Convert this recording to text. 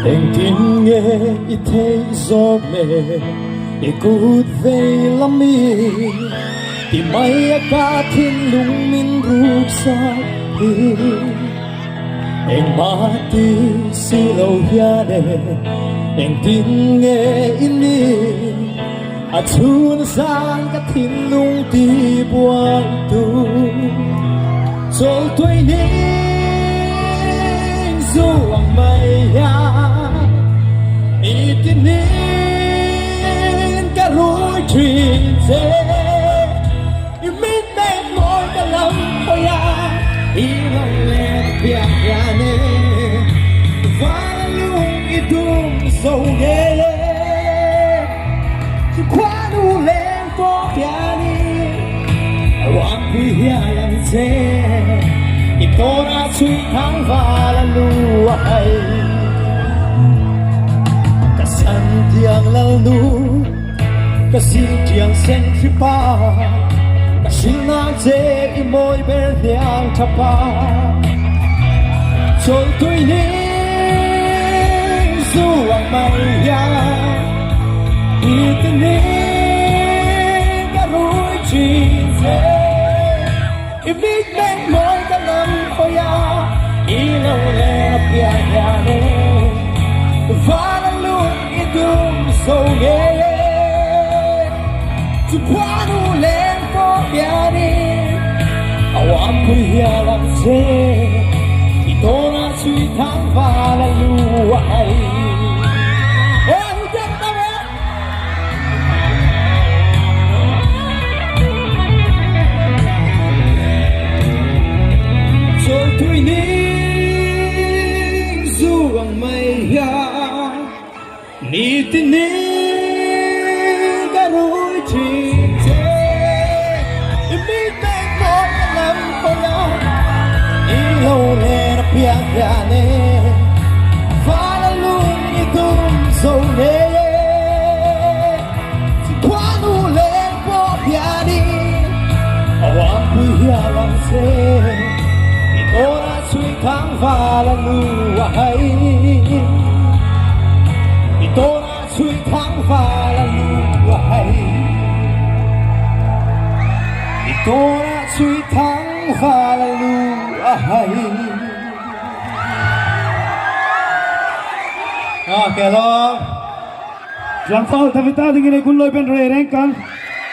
Tình tin nghe ít thấy gió mẹ để cút về lắm mi thì mấy ca thiên lung min rụp xa đi em mati si lâu ya de em tin nghe ini chun sang ca thiên lung ti buang tu rồi tuổi nín dù ang mây ya itinin ka rui chuyện thế imit mẹ môi ka lâm khoya ilang le biak ya ne và lung idum sâu ghê chỉ qua nu lên có kia ni wang quy ya lang thế itora suy thang và la lu ai Tiang lalu kasih tiang sentripa kasih nanti imoy berliang tapa Choi tui ni zuang maya itini karui chinze imig meng moy kalam koya ilaw le piayane so yeah to quanu len for piani awam puya lang se itona sui thang va la lu ai oh jan ta ve so tui ni zu ang mai ya ni tin ni garui chin che mi te ko lam ko ya i lo le na pia ya ne fa la lu ni dum so ne si kwa nu le ko pia ni awa pu ya lang se i ora sui thang va la lu ai Tora suy thang và là lũ hay Tora suy thang và là lũ hay Kẻ lo Làm sao ta phải ta thì cái này cũng lôi bên rề đánh căng